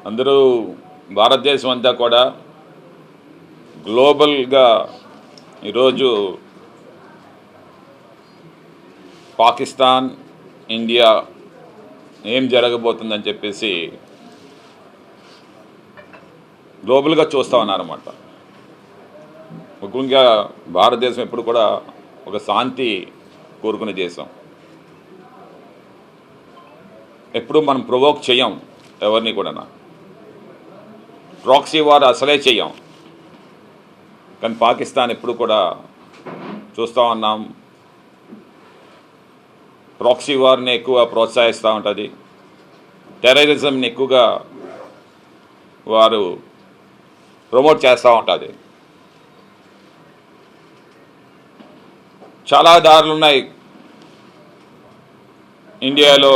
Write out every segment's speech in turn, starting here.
అందరూ భారతదేశం అంతా కూడా గ్లోబల్గా ఈరోజు పాకిస్తాన్ ఇండియా ఏం జరగబోతుందని చెప్పేసి గ్లోబల్గా చూస్తూ ఉన్నారన్నమాట. ముఖ్యంగా భారతదేశం ఎప్పుడు కూడా ఒక శాంతి కోరుకునే దేశం. ఎప్పుడు మనం ప్రొవోక్ చేయం ఎవరిని కూడా, ప్రాక్సీ వార్ అసలే చెయ్యం. కానీ పాకిస్తాన్ ఎప్పుడు కూడా చూస్తూ ఉన్నాం, ప్రాక్సీ వార్ని ఎక్కువ ప్రోత్సహిస్తూ ఉంటుంది, టెర్రరిజంని ఎక్కువగా వారు ప్రమోట్ చేస్తూ ఉంటుంది. చాలా దారులు ఉన్నాయి ఇండియాలో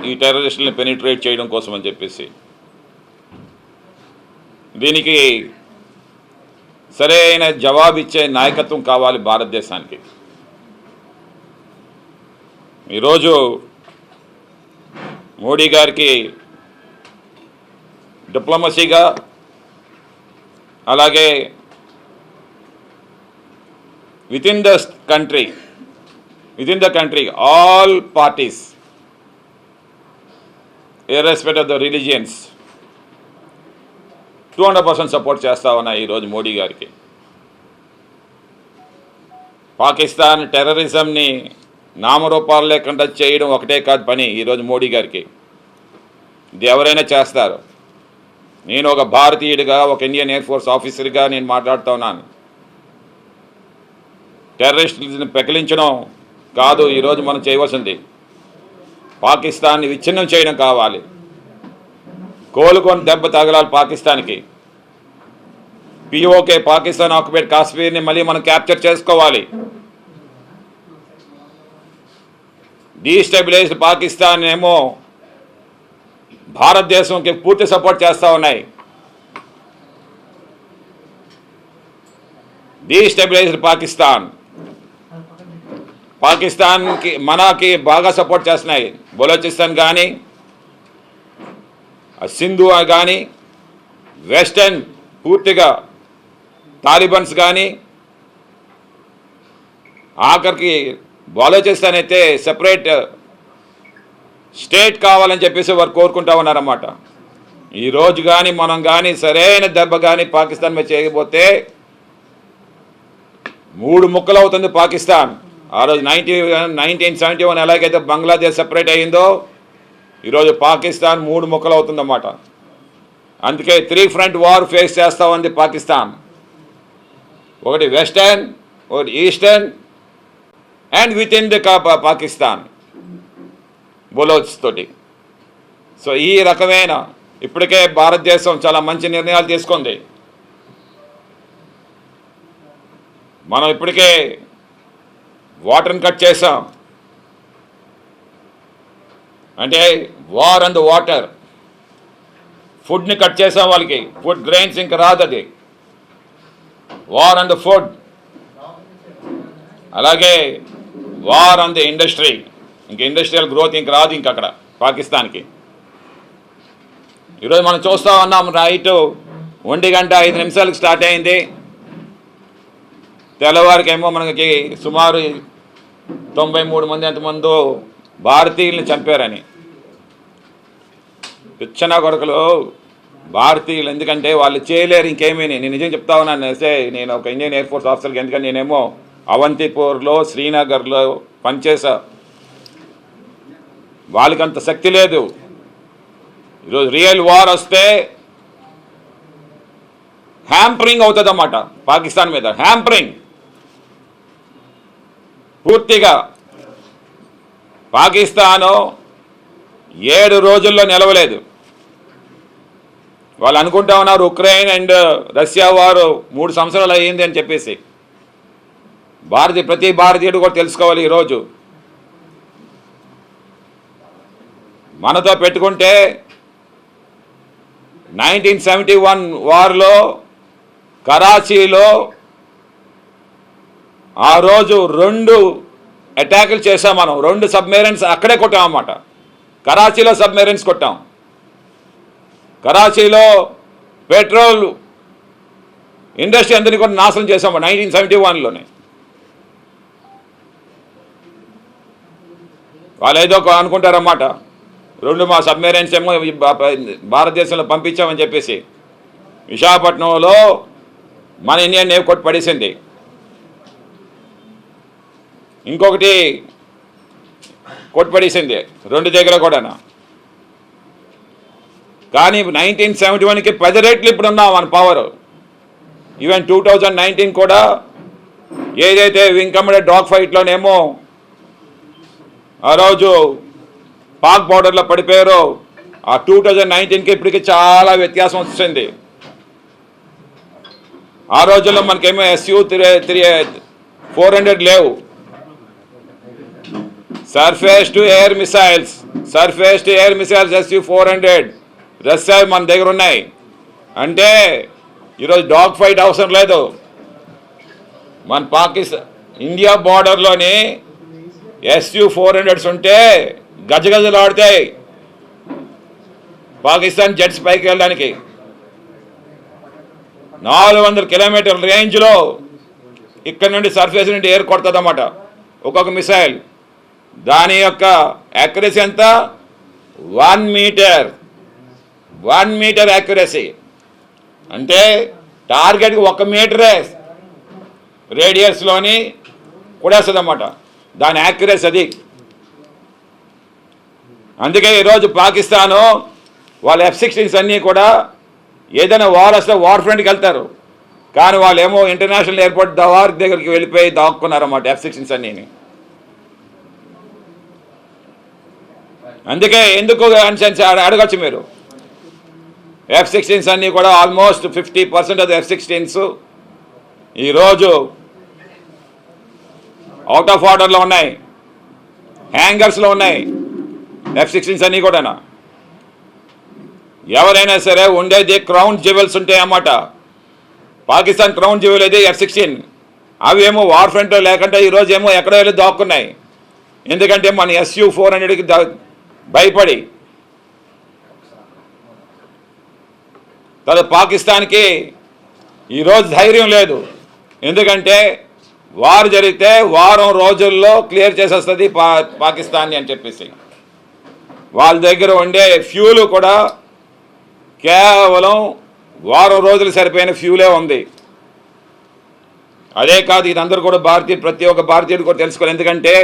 ఈ టెర్రరిస్టులను పెనిట్రేట్ చేయడం కోసం అని చెప్పేసి. దీనికి సరైన జవాబు ఇచ్చే నాయకత్వం కావాలి భారతదేశానికి. ఈరోజు మోడీ గారికి డిప్లొమసీగా, అలాగే within the country all parties irrespective of the religions 200% support చేస్తా ఉన్నాయి ఈరోజు మోడీ గారికి. పాకిస్తాన్ టెర్రరిజంని నామరూపాలు లేకుండా చేయడం ఒకటే కాదు పని ఈరోజు మోడీ గారికి. ఇది ఎవరైనా చేస్తారు. నేను ఒక భారతీయుడిగా, ఒక ఇండియన్ ఎయిర్ ఫోర్స్ ఆఫీసర్గా నేను మాట్లాడుతూ ఉన్నాను. టెర్రరిస్టులను పెకిలించడం కాదు ఈరోజు మనం చేయవలసింది, పాకిస్తాన్ని విచ్ఛిన్నం చేయడం కావాలి. కోలుకొని దెబ్బ తగలాలి పాకిస్తాన్కి. పిఓకే, పాకిస్తాన్ ఆక్యుపైడ్ కాశ్మీర్ని మళ్ళీ మనం క్యాప్చర్ చేసుకోవాలి. డీస్టెబిలైజ్డ్ పాకిస్తాన్ ఏమో భారతదేశంకి పూర్తి సపోర్ట్ చేస్తూ ఉన్నాయి. డీస్టెబిలైజ్డ్ పాకిస్తాన్కి మనకి బాగా సపోర్ట్ చేస్తున్నాయి. బలోచిస్తాన్ కానీ, సింధు కానీ, వెస్టర్న్ పూర్తిగా తాలిబన్స్ కానీ, ఆఖరికి బలోచిస్తాన్ అయితే సెపరేట్ స్టేట్ కావాలని చెప్పేసి వారు కోరుకుంటా ఉన్నారన్నమాట. ఈరోజు కానీ మనం కానీ సరైన దెబ్బ కానీ పాకిస్తాన్ మీద చేయకపోతే 3 ముక్కలు అవుతుంది పాకిస్తాన్. ఆ రోజు 1971 ఎలాగైతే బంగ్లాదేశ్ సెపరేట్ అయ్యిందో ఈరోజు పాకిస్తాన్ 3 ముక్కలు అవుతుందన్నమాట. అందుకే 3 ఫ్రంట్ వార్ ఫేస్ చేస్తూ ఉంది పాకిస్తాన్. ఒకటి వెస్టర్న్, ఒకటి eastern and with in the Pakistan Baloch తోటి. సో ఈ రకమైన ఇప్పటికే భారతదేశం చాలా మంచి నిర్ణయాలు తీసుకుంది. మనం ఇప్పటికే వాటర్ని కట్ చేసాం. అంటే వార్ అండ్ వాటర్, ఫుడ్ని కట్ చేసాం వాళ్ళకి. ఫుడ్ గ్రెయిన్స్ ఇంక రాదు, అది వార్ అండ్ ఫుడ్. అలాగే వార్ అండ్ ఇండస్ట్రీ, ఇంక ఇండస్ట్రియల్ గ్రోత్ ఇంక రాదు ఇంక అక్కడ పాకిస్తాన్కి. ఈరోజు మనం చూస్తూ ఉన్నాం, నైట్ 1:05 స్టార్ట్ అయింది. తెల్లవారికేమో మనకి సుమారు 93 మంది ఎంతమందో భారతీయుల్ని చంపారని. పిచ్చన కొడుకులు భారతీయులు, ఎందుకంటే వాళ్ళు చేయలేరు ఇంకేమీ. నేను నిజం చెప్తా ఉన్నాను. నేను ఒక ఇండియన్ ఎయిర్ ఫోర్స్ ఆఫీసర్కి, ఎందుకంటే నేనేమో అవంతిపూర్లో, శ్రీనగర్లో పనిచేసా. వాళ్ళకి అంత శక్తి లేదు. ఈరోజు రియల్ వార్ వస్తే హ్యాంపరింగ్ అవుతుంది అన్నమాట పాకిస్తాన్ మీద. హ్యాంపరింగ్ పూర్తిగా. పాకిస్తాను 7 రోజుల్లో నిలవలేదు. వాళ్ళు అనుకుంటా ఉన్నారు ఉక్రెయిన్ అండ్ రష్యా వారు 3 సంవత్సరాలు అయ్యింది అని చెప్పేసి. ప్రతి భారతీయుడు కూడా తెలుసుకోవాలి, ఈరోజు మనతో పెట్టుకుంటే 1971 వార్లో కరాచీలో ఆ రోజు 2 అటాకులు చేసాం మనం. 2 సబ్మెరైన్స్ అక్కడే కొట్టామన్నమాట. కరాచీలో సబ్మెరైన్స్ కొట్టాం. కరాచీలో పెట్రోల్ ఇండస్ట్రీ అందరినీ కూడా నాశనం చేసాము 1971లోనే. వాళ్ళు ఏదో అనుకుంటారన్నమాట, 2 మా సబ్మెరైన్స్ ఏమో భారతదేశంలో పంపించామని చెప్పేసి. విశాఖపట్నంలో మన ఇండియన్ నేవీ కొట్టి పడేసింది. ఇంకొకటి కొట్టుపడేసింది 2 దగ్గర కూడా. కానీ 1971కి 10 రెట్లు ఇప్పుడు ఉన్నాం మన పవర్. ఈవెన్ 2019 కూడా ఏదైతే వింకమ్మడే డాగ్ ఫైట్లోనేమో ఆ రోజు పాక్ బార్డర్లో పడిపోయారో, ఆ 2019కి ఇప్పటికి చాలా వ్యత్యాసం వస్తుంది. ఆ రోజుల్లో మనకేమో SU-400 లేవు. Surface to air missiles SU-400 Russia మన దగ్గర ఉన్నాయి. అంటే ఈరోజు డాగ్ ఫైట్ అవసరం లేదు. మన పాకిస్తాన్ ఇండియా బార్డర్లోని SU-400s ఉంటే గజగజలాడుతాయి పాకిస్తాన్ జెట్స్ పైకి వెళ్ళడానికి. 400 కిలోమీటర్ల రేంజ్లో ఇక్కడ నుండి సర్ఫేస్ నుండి ఎయిర్ కొడుతుంది అన్నమాట ఒక్కొక్క మిసైల్. దాని యొక్క యాక్యురసీ ఎంత? 1 మీటర్ యాక్యురసీ. అంటే టార్గెట్కి 1 మీటరే రేడియస్లోని కొడేస్తుంది అన్నమాట దాని యాక్యురసీ అది. అందుకే ఈరోజు పాకిస్తాను వాళ్ళ F-16s అన్నీ కూడా ఏదైనా వార్ వస్తే వార్ ఫ్రంట్కి వెళ్తారు. కానీ వాళ్ళు ఏమో ఇంటర్నేషనల్ ఎయిర్పోర్ట్ దవార్ దగ్గరికి వెళ్ళిపోయి దాక్కున్నారన్నమాట F-16s అన్నీ. అందుకే ఎందుకు అడగచ్చు మీరు. F-16s అన్నీ కూడా ఆల్మోస్ట్ 50% ఆఫ్ F-16s ఈరోజు అవుట్ ఆఫ్ ఆర్డర్లో ఉన్నాయి, హ్యాంగర్స్లో ఉన్నాయి F-16s అన్నీ కూడా. ఎవరైనా సరే ఉండేది క్రౌన్ జ్యువెల్స్ ఉంటాయి అన్నమాట. పాకిస్తాన్ క్రౌన్ జ్యువెల్ అయితే F-16. అవి ఏమో వార్ ఫ్రంట్లో లేకుండా ఈరోజు ఏమో ఎక్కడో వెళ్ళి దాక్కున్నాయి. ఎందుకంటే మన SU-400కి భయపడి. తర్వాత పాకిస్తాన్కి ఈరోజు ధైర్యం లేదు. ఎందుకంటే వారు జరిగితే వారం రోజుల్లో క్లియర్ చేసేస్తుంది పాకిస్తాన్ని అని చెప్పేసి. వాళ్ళ దగ్గర ఉండే ఫ్యూలు కూడా కేవలం వారం రోజులు సరిపోయిన ఫ్యూలే ఉంది. అదే కాదు, ఇది అందరూ కూడా ప్రతి ఒక్క భారతీయుడు కూడా తెలుసుకోవాలి. ఎందుకంటే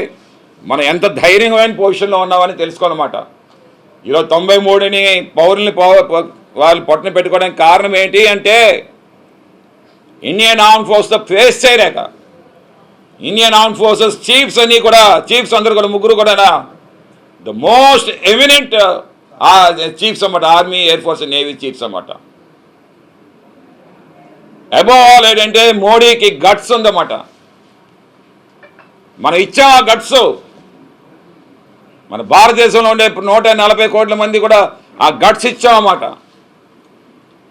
మనం ఎంత ధైర్యమైన పొజిషన్లో ఉన్నామని తెలుసుకోవాలన్నమాట. ఈరోజు 93ని పౌరుల్ని వాళ్ళు పొట్టన పెట్టుకోవడానికి కారణం ఏంటి అంటే ఇండియన్ ఆర్మ్ ఫోర్స్తో ఫేస్ చేయలేక. ఇండియన్ ఆర్మ్ ఫోర్సెస్ చీఫ్స్ అన్నీ కూడా అందరూ కూడా ముగ్గురు కూడా ద మోస్ట్ ఎమినెంట్ చీఫ్స్ అన్నమాట. Army, air force, navy chiefs అన్నమాట. అబోవ్ ఆల్ ఏంటంటే మోడీకి గట్స్ ఉందన్నమాట. మనం ఇచ్చాం ఆ గట్స్. మన భారతదేశంలో ఉండే 140 కోట్ల మంది కూడా ఆ గట్స్ ఇచ్చామన్నమాట.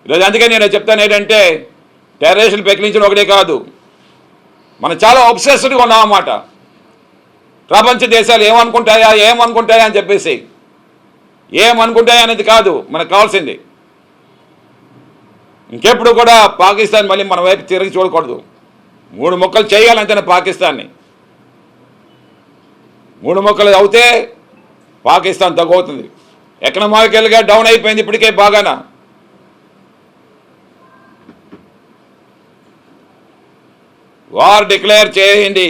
ఈరోజు అందుకే నేను చెప్తాను ఏంటంటే టెర్రరిస్టులు పెకిలించడం ఒకటే కాదు, మనం చాలా ఒబ్సెస్డ్గా ఉన్నామన్నమాట. ప్రపంచ దేశాలు ఏమనుకుంటాయా అని చెప్పేసి ఏమనుకుంటాయా అనేది కాదు మనకు కావాల్సింది. ఇంకెప్పుడు కూడా పాకిస్తాన్ మళ్ళీ మన వైపు తిరిగి చూడకూడదు. 3 ముక్కలు చేయాలంటేనే పాకిస్తాన్ని. 3 ముక్కలు అవుతే పాకిస్తాన్ తగ్గవుతుంది. ఎకనామికల్గా డౌన్ అయిపోయింది ఇప్పటికే బాగానా. వార్ డిక్లేర్ చేయండి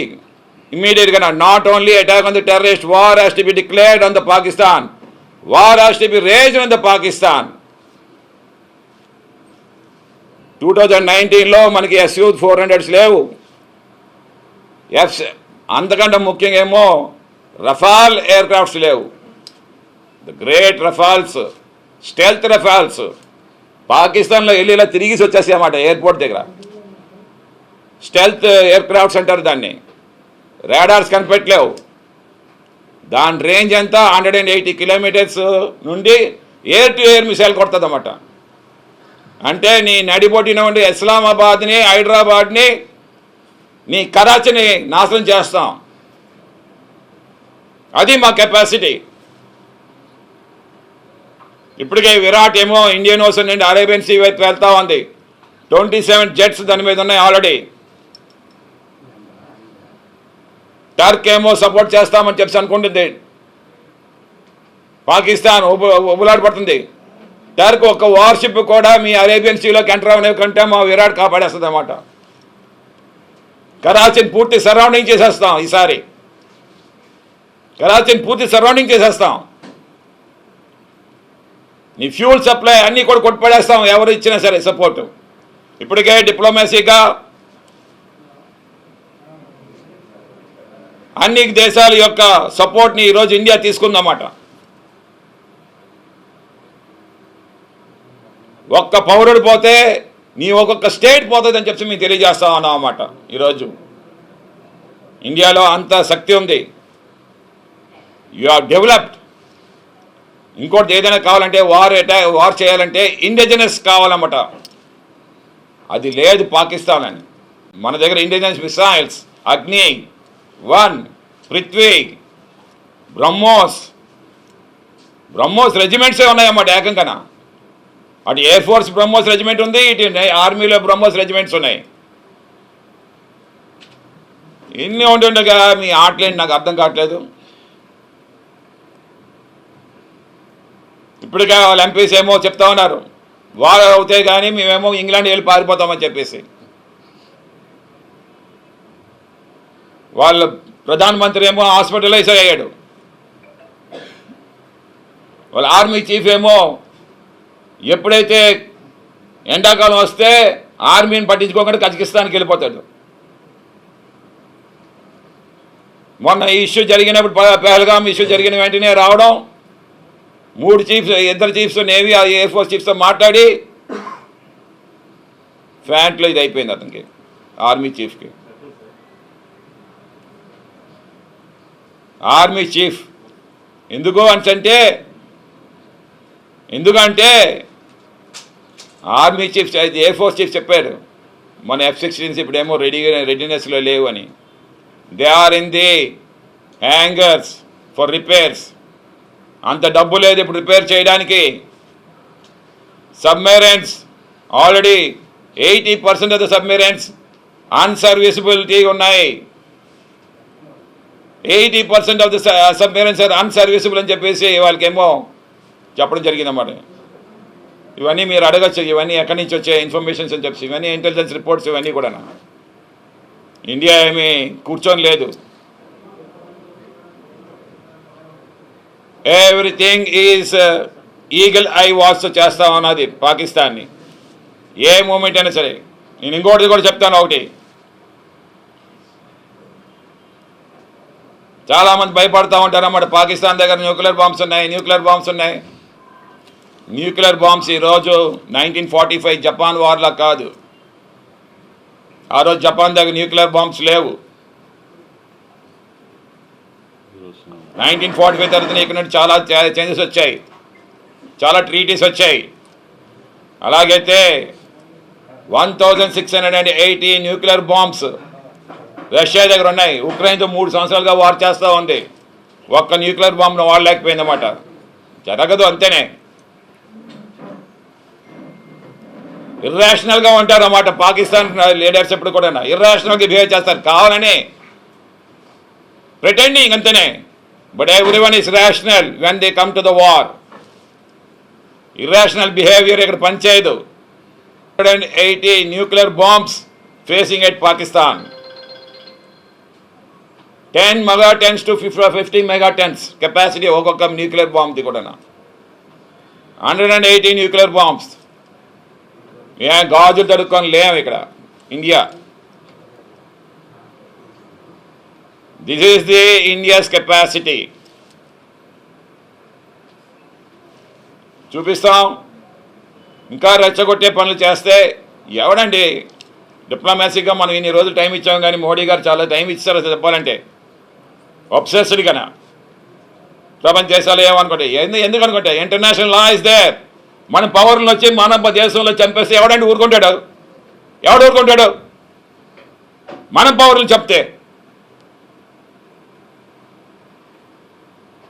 ఇమ్మీడియట్గా. Not only attack on the terrorist, war has to be declared on the Pakistan. War has to be raised on the Pakistan. 2019లో మనకి SU-400s లేవు. అంతకంటే ముఖ్యంగా ఏమో రఫాల్ ఎయిర్ క్రాఫ్ట్స్ లేవు. The great Rafales, stealth Rafales పాకిస్తాన్లో వెళ్ళి ఇలా తిరిగిసి వచ్చేసాయి అన్నమాట ఎయిర్పోర్ట్ దగ్గర. స్టెల్త్ ఎయిర్ క్రాఫ్ట్స్ అంటారు దాన్ని. రాడార్స్ కనిపెట్టలేవు. దాని రేంజ్ ఎంత 180 కిలోమీటర్స్ నుండి ఎయిర్ టు ఎయిర్ మిసైల్ కొడుతుంది అన్నమాట. అంటే నీ నడిబొట్టిన ఉండి ఇస్లామాబాద్ని, హైదరాబాద్ని, నీ కరాచీని నాశనం చేస్తాం. అది మా కెపాసిటీ. ఇప్పటికే విరాట్ ఏమో ఇండియన్ ఓషన్ నుండి అరేబియన్ సీ వైపు వెళ్తా ఉంది. 27 జెట్స్ దాని మీద ఉన్నాయి ఆల్రెడీ. టర్క్ ఏమో సపోర్ట్ చేస్తామని చెప్పి అనుకుంటుంది. పాకిస్తాన్ ఉబులాడపడుతుంది. టర్క్ ఒక వార్షిప్ కూడా మీ అరేబియన్ సీలోకి ఎంటర్ అవ్వనే కంటే మా విరాట్ కాపాడేస్తుంది అన్నమాట. కరాచీని పూర్తి సరౌండింగ్ చేసేస్తాం. ఈసారి కరాచీని పూర్తి సరౌండింగ్ చేసేస్తాం. నీ ఫ్యూల్ సప్లై అన్నీ కూడా కొట్టుపడేస్తాం ఎవరు ఇచ్చినా సరే సపోర్టు. ఇప్పటికే డిప్లొమసీగా అన్ని దేశాల యొక్క సపోర్ట్ని ఈరోజు ఇండియా తీసుకుందన్నమాట. ఒక్క పౌరుడు పోతే నీ ఒక్కొక్క స్టేట్ పోతుందని చెప్పి మేము తెలియజేస్తా ఉన్నాం అన్నమాట. ఈరోజు ఇండియాలో అంత శక్తి ఉంది. You are developed. ఇంకోటి ఏదైనా కావాలంటే వార్ చేయాలంటే ఇండిజినస్ కావాలన్నమాట. అది లేదు పాకిస్తాన్ అని. మన దగ్గర ఇండిజినస్ మిసైల్స్ అగ్ని 1, పృథ్వీ, బ్రహ్మోస్ రెజిమెంట్సే ఉన్నాయన్నమాట ఏకంగా. అటు ఎయిర్ ఫోర్స్ బ్రహ్మోస్ రెజిమెంట్ ఉంది, ఇటు ఆర్మీలో బ్రహ్మోస్ రెజిమెంట్స్ ఉన్నాయి. ఇన్ని ఉంటుండగా మీ ఆటలేంటి నాకు అర్థం కావట్లేదు. ఇప్పటికే వాళ్ళ ఎంపీస్ ఏమో చెప్తా ఉన్నారు వారు అవుతాయి కానీ మేమేమో ఇంగ్లాండ్ వెళ్ళి పారిపోతామని చెప్పేసి. వాళ్ళ ప్రధానమంత్రి ఏమో హాస్పిటలైజ్ అయ్యాడు. వాళ్ళ ఆర్మీ చీఫ్ ఏమో ఎప్పుడైతే ఎండాకాలం వస్తే ఆర్మీని పట్టించుకోకుండా కజకిస్తాన్కి వెళ్ళిపోతాడు. మొన్న ఈ ఇష్యూ జరిగినప్పుడు పహల్గామ్ ఇష్యూ జరిగిన వెంటనే రావడం, 2 చీఫ్స్ నేవీ ఎయిర్ ఫోర్స్ చీఫ్స్తో మాట్లాడి ఫ్యాంట్లో ఇది అయిపోయింది అతనికి, ఆర్మీ చీఫ్కి. ఆర్మీ చీఫ్ ఎందుకంటే army chief air force chief చెప్పారు మన F-16s ఇప్పుడేమో రెడీనెస్లో లేవు అని. They are in the hangars for repairs. అంత డబ్బు లేదు ఇప్పుడు రిపేర్ చేయడానికి. Submarines already 80% of the submarines unserviceability ఉన్నాయి. 80% of the submarines are unserviceable అని చెప్పేసి వాళ్ళకేమో చెప్పడం జరిగిందన్నమాట. ఇవన్నీ మీరు అడగచ్చు, ఇవన్నీ ఎక్కడి నుంచి వచ్చే ఇన్ఫర్మేషన్స్ అని చెప్పి. ఇవన్నీ ఇంటెలిజెన్స్ రిపోర్ట్స్ ఇవన్నీ కూడా. ఇండియా ఏమీ కూర్చొని లేదు. Everything is eagle I watch చేస్తా ఉన్నది పాకిస్తాన్ని. ఏ మూమెంట్ అయినా సరే. నేను ఇంకోటిది కూడా చెప్తాను. ఒకటి, చాలామంది భయపడతా ఉంటారు అన్నమాట. పాకిస్తాన్ దగ్గర న్యూక్లియర్ బాంబ్స్ ఉన్నాయి. న్యూక్లియర్ బాంబ్స్ ఈరోజు 1945 జపాన్ వార్లా కాదు. ఆ రోజు జపాన్ దగ్గర న్యూక్లియర్ బాంబ్స్ లేవు. 1945 తర్వాత ఇక్కడ నుండి చాలా చేంజెస్ వచ్చాయి, చాలా ట్రీటీస్ వచ్చాయి. అలాగైతే 1680 న్యూక్లియర్ బాంబ్స్ రష్యా దగ్గర ఉన్నాయి. ఉక్రెయిన్తో 3 సంవత్సరాలుగా వార్ చేస్తూ ఉంది. ఒక్క న్యూక్లియర్ బాంబ్ను వాడలేకపోయిందన్నమాట. జరగదు, అంతేనే. ఇర్రాషనల్గా ఉంటారు అన్నమాట పాకిస్తాన్ లీడర్స్. ఎప్పుడు కూడా ఇర్రాషనల్గా బిహేవ్ చేస్తారు, కావాలని ప్రిటెండింగ్, అంతేనే. But everyone is rational when they come to the war. Irrational behaviour ఇక్కడ పనిచేయదు. 180 nuclear bombs facing at Pakistan. 10 megatons to 50 megatons capacity ఒక్కొక్క న్యూక్లియర్ బాంబ్ది కూడా. 180 న్యూక్లియర్ బాంబ్స్. గాజులు తడుక్కొని లేము ఇక్కడ India. This is the India's capacity. చూపిస్తాం. ఇంకా రెచ్చగొట్టే పనులు చేస్తే ఎవడండి? డిప్లొమాసీగా మనం ఇన్ని రోజులు టైం ఇచ్చాం, కానీ మోడీ గారు చాలా టైం ఇచ్చారు చెప్పాలంటే. ఒబ్సెస్డ్గా ప్రపంచ దేశాలు ఏమనుకుంటాయి, ఎందుకు అనుకుంటాయి? International law is there. మన పవర్లు వచ్చి మన దేశంలో చంపేస్తే ఎవడంటే ఊరుకుంటాడు? ఎవడు ఊరుకుంటాడు? మన పవర్లు చెప్తే